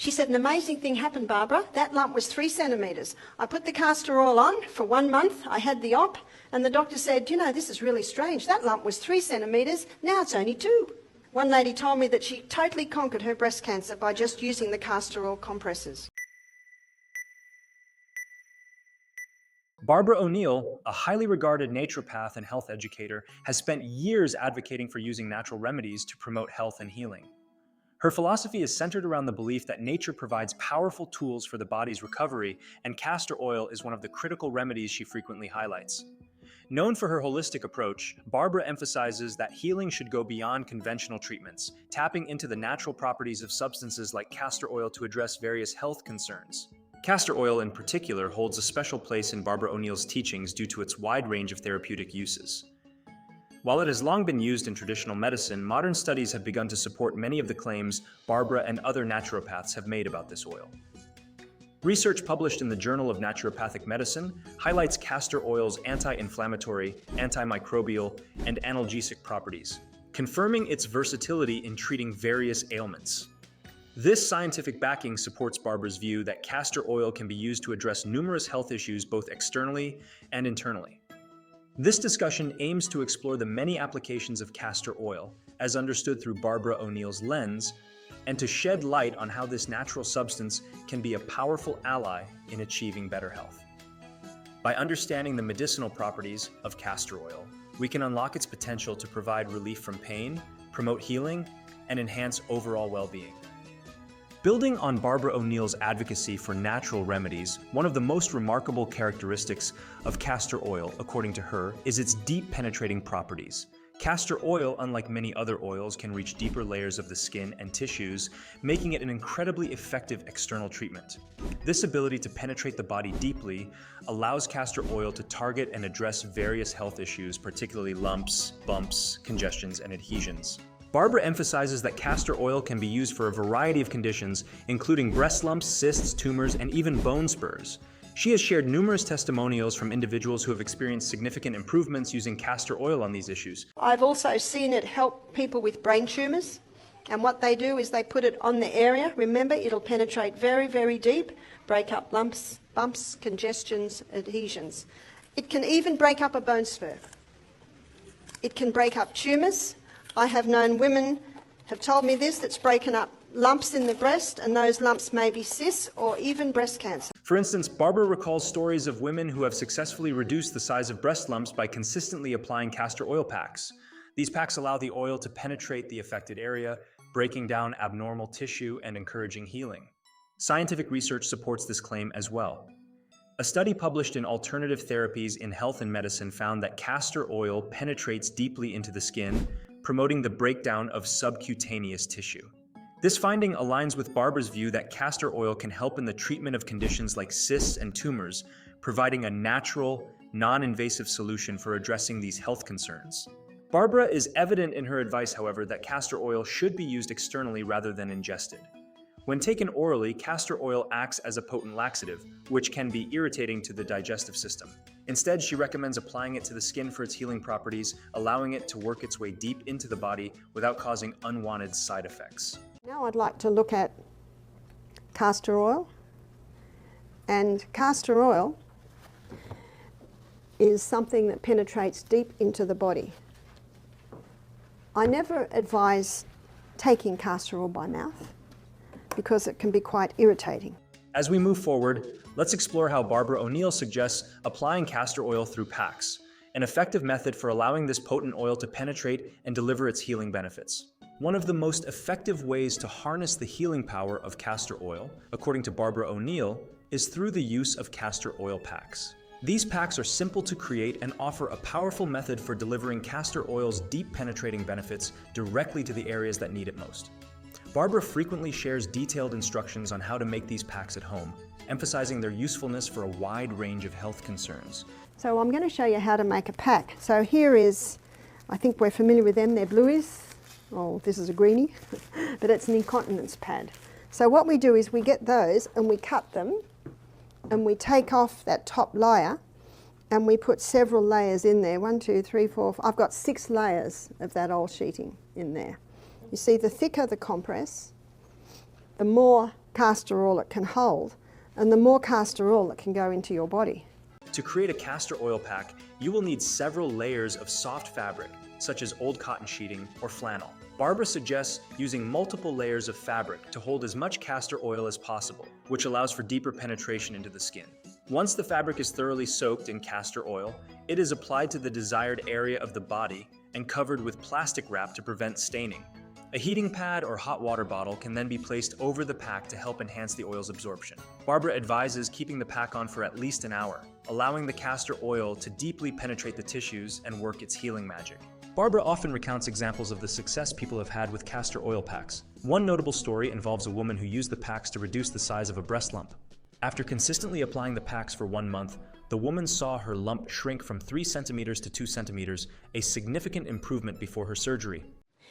She said, an amazing thing happened, Barbara. That lump was 3 centimetres. I put the castor oil on for 1 month. I had the op, and the doctor said, you know, this is really strange. That lump was 3 centimetres. Now it's only 2. One lady told me that she totally conquered her breast cancer by just using the castor oil compresses. Barbara O'Neill, a highly regarded naturopath and health educator, has spent years advocating for using natural remedies to promote health and healing. Her philosophy is centered around the belief that nature provides powerful tools for the body's recovery, and castor oil is one of the critical remedies she frequently highlights. Known for her holistic approach, Barbara emphasizes that healing should go beyond conventional treatments, tapping into the natural properties of substances like castor oil to address various health concerns. Castor oil in particular holds a special place in Barbara O'Neill's teachings due to its wide range of therapeutic uses. While it has long been used in traditional medicine, modern studies have begun to support many of the claims Barbara and other naturopaths have made about this oil. Research published in the Journal of Naturopathic Medicine highlights castor oil's anti-inflammatory, antimicrobial, and analgesic properties, confirming its versatility in treating various ailments. This scientific backing supports Barbara's view that castor oil can be used to address numerous health issues both externally and internally. This discussion aims to explore the many applications of castor oil, as understood through Barbara O'Neill's lens, and to shed light on how this natural substance can be a powerful ally in achieving better health. By understanding the medicinal properties of castor oil, we can unlock its potential to provide relief from pain, promote healing, and enhance overall well-being. Building on Barbara O'Neill's advocacy for natural remedies, one of the most remarkable characteristics of castor oil, according to her, is its deep penetrating properties. Castor oil, unlike many other oils, can reach deeper layers of the skin and tissues, making it an incredibly effective external treatment. This ability to penetrate the body deeply allows castor oil to target and address various health issues, particularly lumps, bumps, congestions, and adhesions. Barbara emphasizes that castor oil can be used for a variety of conditions, including breast lumps, cysts, tumors, and even bone spurs. She has shared numerous testimonials from individuals who have experienced significant improvements using castor oil on these issues. I've also seen it help people with brain tumours, and what they do is they put it on the area. Remember, it'll penetrate very, very deep, break up lumps, bumps, congestions, adhesions. It can even break up a bone spur. It can break up tumours. I have known women have told me this, that's broken up lumps in the breast, and those lumps may be cysts or even breast cancer. For instance, Barbara recalls stories of women who have successfully reduced the size of breast lumps by consistently applying castor oil packs. These packs allow the oil to penetrate the affected area, breaking down abnormal tissue and encouraging healing. Scientific research supports this claim as well. A study published in Alternative Therapies in Health and Medicine found that castor oil penetrates deeply into the skin, promoting the breakdown of subcutaneous tissue. This finding aligns with Barbara's view that castor oil can help in the treatment of conditions like cysts and tumors, providing a natural, non-invasive solution for addressing these health concerns. Barbara is evident in her advice, however, that castor oil should be used externally rather than ingested. When taken orally, castor oil acts as a potent laxative, which can be irritating to the digestive system. Instead, she recommends applying it to the skin for its healing properties, allowing it to work its way deep into the body without causing unwanted side effects. Now I'd like to look at castor oil. And castor oil is something that penetrates deep into the body. I never advise taking castor oil by mouth because it can be quite irritating. As we move forward, let's explore how Barbara O'Neill suggests applying castor oil through packs, an effective method for allowing this potent oil to penetrate and deliver its healing benefits. One of the most effective ways to harness the healing power of castor oil, according to Barbara O'Neill, is through the use of castor oil packs. These packs are simple to create and offer a powerful method for delivering castor oil's deep penetrating benefits directly to the areas that need it most. Barbara frequently shares detailed instructions on how to make these packs at home, emphasizing their usefulness for a wide range of health concerns. So I'm going to show you how to make a pack. So here is, I think we're familiar with them, they're blueies. Oh, this is a greenie, but it's an incontinence pad. So what we do is we get those and we cut them and we take off that top layer and we put several layers in there. 1, 2, 3, 4, 5. I've got 6 layers of that old sheeting in there. You see, the thicker the compress, the more castor oil it can hold, and the more castor oil that can go into your body. To create a castor oil pack, you will need several layers of soft fabric, such as old cotton sheeting or flannel. Barbara suggests using multiple layers of fabric to hold as much castor oil as possible, which allows for deeper penetration into the skin. Once the fabric is thoroughly soaked in castor oil, it is applied to the desired area of the body and covered with plastic wrap to prevent staining. A heating pad or hot water bottle can then be placed over the pack to help enhance the oil's absorption. Barbara advises keeping the pack on for at least an hour, allowing the castor oil to deeply penetrate the tissues and work its healing magic. Barbara often recounts examples of the success people have had with castor oil packs. One notable story involves a woman who used the packs to reduce the size of a breast lump. After consistently applying the packs for 1 month, the woman saw her lump shrink from 3 centimeters to 2 centimeters, a significant improvement before her surgery.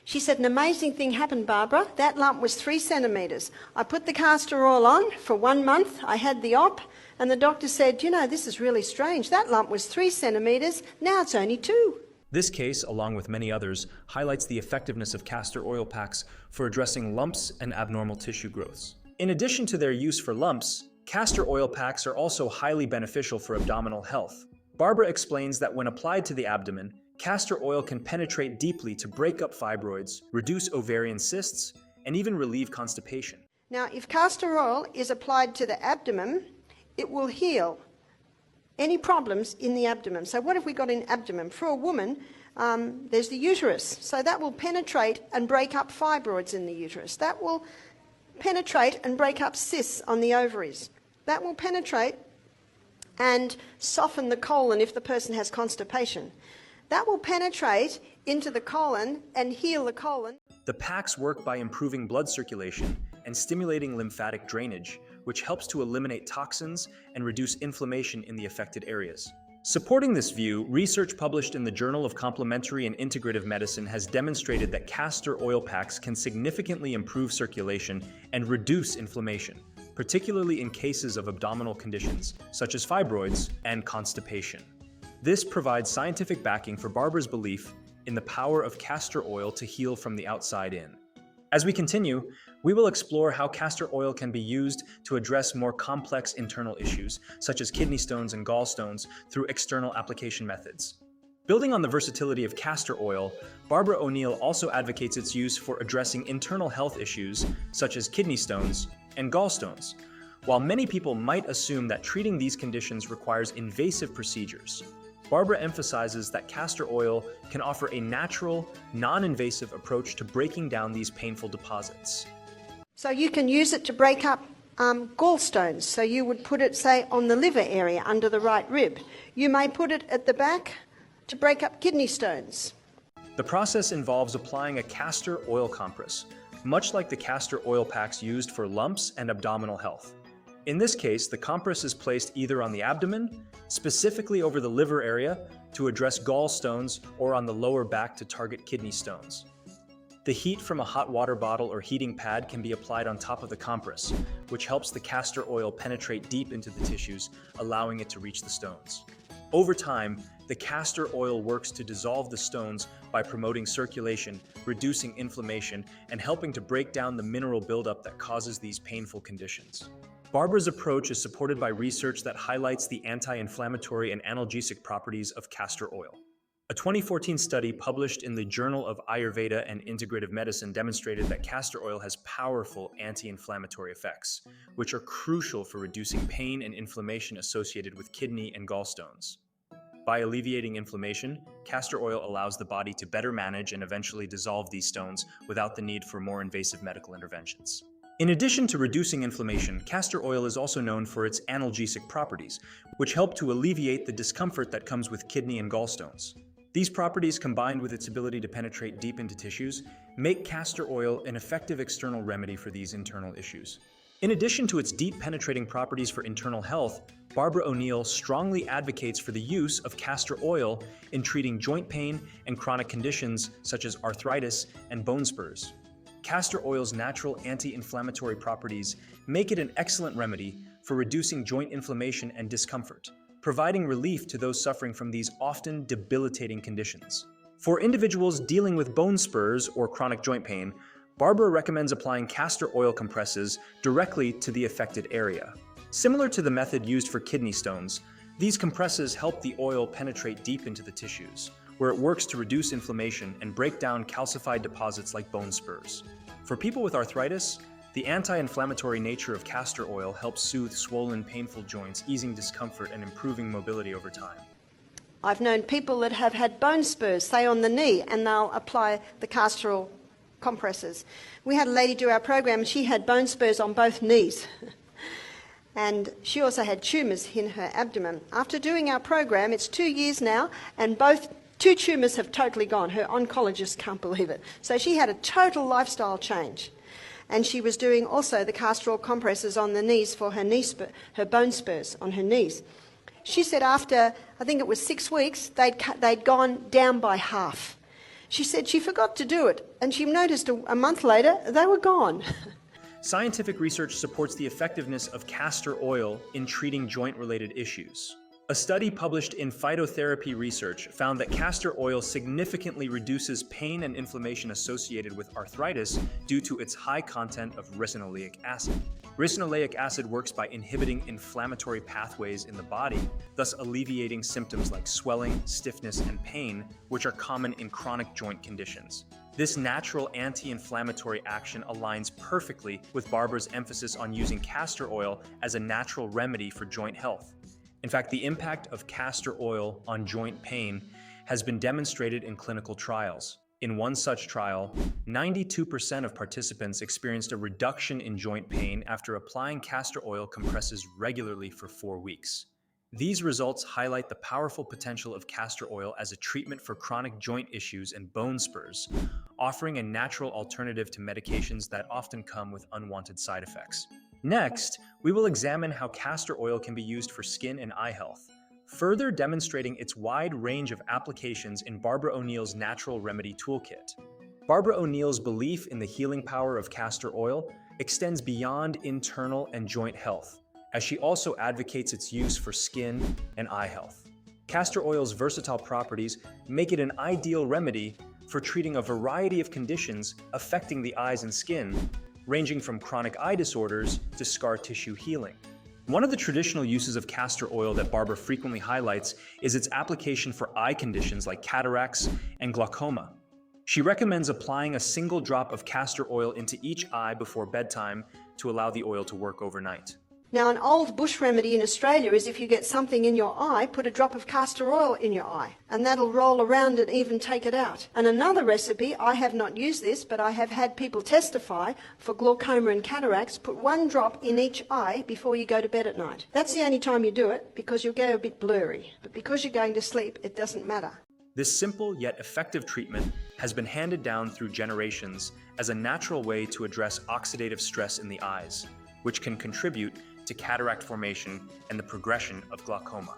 She said, an amazing thing happened, Barbara. That lump was 3 centimetres. I put the castor oil on for 1 month. I had the op, and the doctor said, you know, this is really strange. That lump was 3 centimetres. Now it's only 2. This case, along with many others, highlights the effectiveness of castor oil packs for addressing lumps and abnormal tissue growths. In addition to their use for lumps, castor oil packs are also highly beneficial for abdominal health. Barbara explains that when applied to the abdomen, castor oil can penetrate deeply to break up fibroids, reduce ovarian cysts, and even relieve constipation. Now, if castor oil is applied to the abdomen, it will heal any problems in the abdomen. So what have we got in abdomen? For a woman, there's the uterus. So that will penetrate and break up fibroids in the uterus. That will penetrate and break up cysts on the ovaries. That will penetrate and soften the colon if the person has constipation. That will penetrate into the colon and heal the colon. The packs work by improving blood circulation and stimulating lymphatic drainage, which helps to eliminate toxins and reduce inflammation in the affected areas. Supporting this view, research published in the Journal of Complementary and Integrative Medicine has demonstrated that castor oil packs can significantly improve circulation and reduce inflammation, particularly in cases of abdominal conditions, such as fibroids and constipation. This provides scientific backing for Barbara's belief in the power of castor oil to heal from the outside in. As we continue, we will explore how castor oil can be used to address more complex internal issues, such as kidney stones and gallstones, through external application methods. Building on the versatility of castor oil, Barbara O'Neill also advocates its use for addressing internal health issues, such as kidney stones and gallstones. While many people might assume that treating these conditions requires invasive procedures, Barbara emphasizes that castor oil can offer a natural, non-invasive approach to breaking down these painful deposits. So you can use it to break up gallstones. So you would put it, say, on the liver area under the right rib. You may put it at the back to break up kidney stones. The process involves applying a castor oil compress, much like the castor oil packs used for lumps and abdominal health. In this case, the compress is placed either on the abdomen, specifically over the liver area to address gallstones, or on the lower back to target kidney stones. The heat from a hot water bottle or heating pad can be applied on top of the compress, which helps the castor oil penetrate deep into the tissues, allowing it to reach the stones. Over time, the castor oil works to dissolve the stones by promoting circulation, reducing inflammation, and helping to break down the mineral buildup that causes these painful conditions. Barbara's approach is supported by research that highlights the anti-inflammatory and analgesic properties of castor oil. A 2014 study published in the Journal of Ayurveda and Integrative Medicine demonstrated that castor oil has powerful anti-inflammatory effects, which are crucial for reducing pain and inflammation associated with kidney and gallstones. By alleviating inflammation, castor oil allows the body to better manage and eventually dissolve these stones without the need for more invasive medical interventions. In addition to reducing inflammation, castor oil is also known for its analgesic properties, which help to alleviate the discomfort that comes with kidney and gallstones. These properties, combined with its ability to penetrate deep into tissues, make castor oil an effective external remedy for these internal issues. In addition to its deep penetrating properties for internal health, Barbara O'Neill strongly advocates for the use of castor oil in treating joint pain and chronic conditions such as arthritis and bone spurs. Castor oil's natural anti-inflammatory properties make it an excellent remedy for reducing joint inflammation and discomfort, providing relief to those suffering from these often debilitating conditions. For individuals dealing with bone spurs or chronic joint pain, Barbara recommends applying castor oil compresses directly to the affected area. Similar to the method used for kidney stones, these compresses help the oil penetrate deep into the tissues, where it works to reduce inflammation and break down calcified deposits like bone spurs. For people with arthritis, the anti-inflammatory nature of castor oil helps soothe swollen, painful joints, easing discomfort and improving mobility over time. I've known people that have had bone spurs, say on the knee, and they'll apply the castor oil compresses. We had a lady do our program and she had bone spurs on both knees. And she also had tumours in her abdomen. After doing our program, it's 2 years now, and both two tumours have totally gone. Her oncologist can't believe it. So she had a total lifestyle change. And she was doing also the castor oil compresses on the knees for her bone spurs on her knees. She said after, I think it was 6 weeks, they'd gone down by half. She said she forgot to do it, and she noticed a month later they were gone. Scientific research supports the effectiveness of castor oil in treating joint-related issues. A study published in Phytotherapy Research found that castor oil significantly reduces pain and inflammation associated with arthritis due to its high content of ricinoleic acid. Ricinoleic acid works by inhibiting inflammatory pathways in the body, thus alleviating symptoms like swelling, stiffness, and pain, which are common in chronic joint conditions. This natural anti-inflammatory action aligns perfectly with Barbara's emphasis on using castor oil as a natural remedy for joint health. In fact, the impact of castor oil on joint pain has been demonstrated in clinical trials. In one such trial, 92% of participants experienced a reduction in joint pain after applying castor oil compresses regularly for 4 weeks. These results highlight the powerful potential of castor oil as a treatment for chronic joint issues and bone spurs, offering a natural alternative to medications that often come with unwanted side effects. Next, we will examine how castor oil can be used for skin and eye health, further demonstrating its wide range of applications in Barbara O'Neill's Natural Remedy Toolkit. Barbara O'Neill's belief in the healing power of castor oil extends beyond internal and joint health, as she also advocates its use for skin and eye health. Castor oil's versatile properties make it an ideal remedy for treating a variety of conditions affecting the eyes and skin, ranging from chronic eye disorders to scar tissue healing. One of the traditional uses of castor oil that Barbara frequently highlights is its application for eye conditions like cataracts and glaucoma. She recommends applying a single drop of castor oil into each eye before bedtime to allow the oil to work overnight. Now, an old bush remedy in Australia is if you get something in your eye, put a drop of castor oil in your eye, and that'll roll around and even take it out. And another recipe, I have not used this, but I have had people testify for glaucoma and cataracts, put 1 drop in each eye before you go to bed at night. That's the only time you do it, because you'll go a bit blurry. But because you're going to sleep, it doesn't matter. This simple yet effective treatment has been handed down through generations as a natural way to address oxidative stress in the eyes, which can contribute to cataract formation and the progression of glaucoma.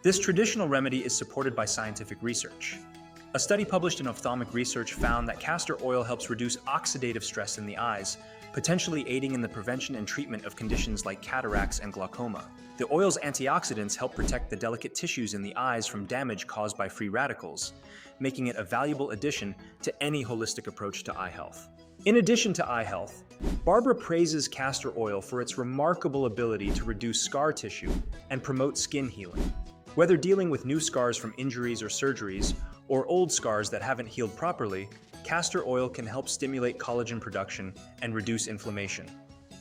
This traditional remedy is supported by scientific research. A study published in Ophthalmic Research found that castor oil helps reduce oxidative stress in the eyes, potentially aiding in the prevention and treatment of conditions like cataracts and glaucoma. The oil's antioxidants help protect the delicate tissues in the eyes from damage caused by free radicals, making it a valuable addition to any holistic approach to eye health. In addition to eye health, Barbara praises castor oil for its remarkable ability to reduce scar tissue and promote skin healing. Whether dealing with new scars from injuries or surgeries, or old scars that haven't healed properly, castor oil can help stimulate collagen production and reduce inflammation.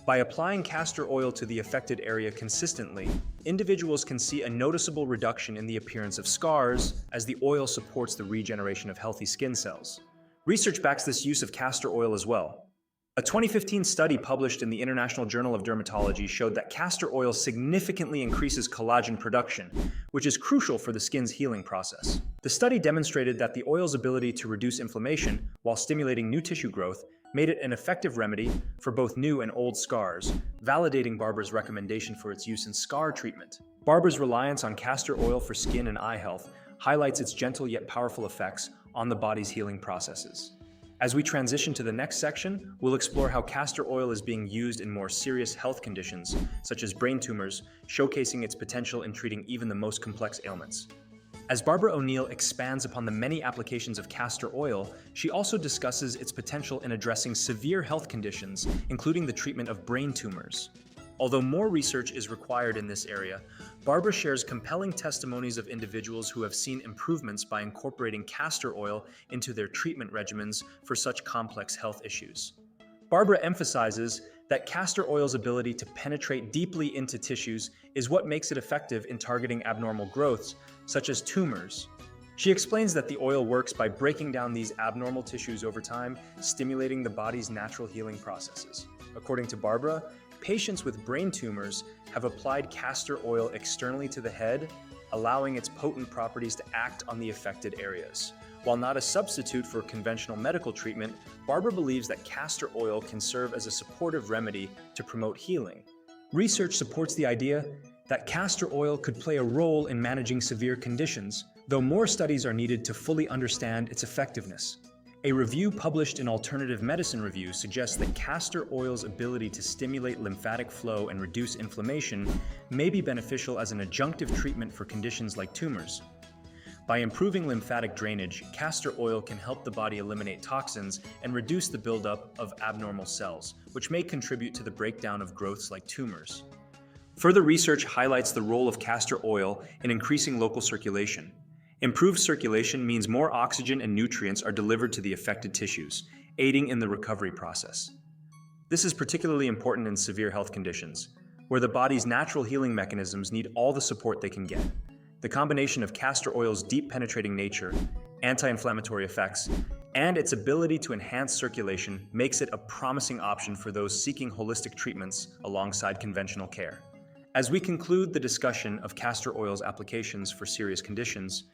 By applying castor oil to the affected area consistently, individuals can see a noticeable reduction in the appearance of scars as the oil supports the regeneration of healthy skin cells. Research backs this use of castor oil as well. A 2015 study published in the International Journal of Dermatology showed that castor oil significantly increases collagen production, which is crucial for the skin's healing process. The study demonstrated that the oil's ability to reduce inflammation while stimulating new tissue growth made it an effective remedy for both new and old scars, validating Barbara's recommendation for its use in scar treatment. Barbara's reliance on castor oil for skin and eye health highlights its gentle yet powerful effects on the body's healing processes. As we transition to the next section, we'll explore how castor oil is being used in more serious health conditions, such as brain tumors, showcasing its potential in treating even the most complex ailments. As Barbara O'Neill expands upon the many applications of castor oil, she also discusses its potential in addressing severe health conditions, including the treatment of brain tumors. Although more research is required in this area, Barbara shares compelling testimonies of individuals who have seen improvements by incorporating castor oil into their treatment regimens for such complex health issues. Barbara emphasizes that castor oil's ability to penetrate deeply into tissues is what makes it effective in targeting abnormal growths, such as tumors. She explains that the oil works by breaking down these abnormal tissues over time, stimulating the body's natural healing processes. According to Barbara, patients with brain tumors have applied castor oil externally to the head, allowing its potent properties to act on the affected areas. While not a substitute for conventional medical treatment, Barbara believes that castor oil can serve as a supportive remedy to promote healing. Research supports the idea that castor oil could play a role in managing severe conditions, though more studies are needed to fully understand its effectiveness. A review published in Alternative Medicine Review suggests that castor oil's ability to stimulate lymphatic flow and reduce inflammation may be beneficial as an adjunctive treatment for conditions like tumors. By improving lymphatic drainage, castor oil can help the body eliminate toxins and reduce the buildup of abnormal cells, which may contribute to the breakdown of growths like tumors. Further research highlights the role of castor oil in increasing local circulation. Improved circulation means more oxygen and nutrients are delivered to the affected tissues, aiding in the recovery process. This is particularly important in severe health conditions, where the body's natural healing mechanisms need all the support they can get. The combination of castor oil's deep penetrating nature, anti-inflammatory effects, and its ability to enhance circulation makes it a promising option for those seeking holistic treatments alongside conventional care. As we conclude the discussion of castor oil's applications for serious conditions,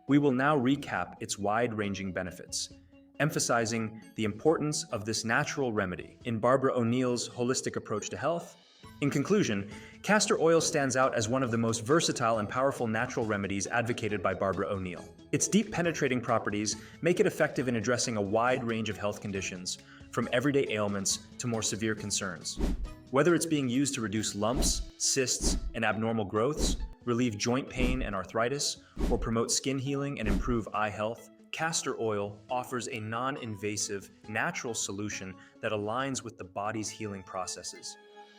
we will now recap its wide-ranging benefits, emphasizing the importance of this natural remedy in Barbara O'Neill's holistic approach to health. In conclusion, castor oil stands out as one of the most versatile and powerful natural remedies advocated by Barbara O'Neill. Its deep penetrating properties make it effective in addressing a wide range of health conditions, from everyday ailments to more severe concerns. Whether it's being used to reduce lumps, cysts, and abnormal growths, relieve joint pain and arthritis, or promote skin healing and improve eye health, castor oil offers a non-invasive, natural solution that aligns with the body's healing processes.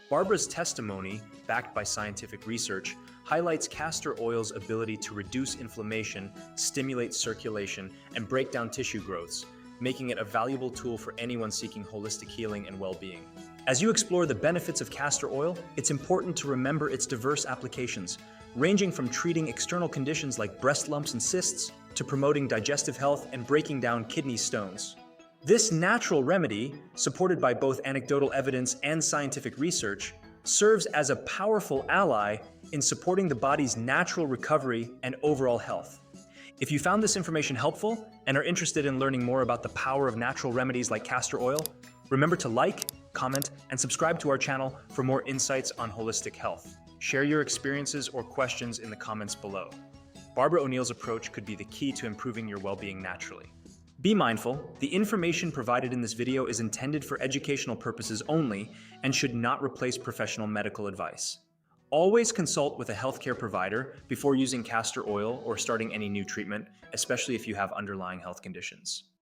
Barbara's testimony, backed by scientific research, highlights castor oil's ability to reduce inflammation, stimulate circulation, and break down tissue growths, making it a valuable tool for anyone seeking holistic healing and well-being. As you explore the benefits of castor oil, it's important to remember its diverse applications, ranging from treating external conditions like breast lumps and cysts to promoting digestive health and breaking down kidney stones. This natural remedy, supported by both anecdotal evidence and scientific research, serves as a powerful ally in supporting the body's natural recovery and overall health. If you found this information helpful and are interested in learning more about the power of natural remedies like castor oil, remember to like, comment, and subscribe to our channel for more insights on holistic health. Share your experiences or questions in the comments below. Barbara O'Neill's approach could be the key to improving your well-being naturally. Be mindful, the information provided in this video is intended for educational purposes only and should not replace professional medical advice. Always consult with a healthcare provider before using castor oil or starting any new treatment, especially if you have underlying health conditions.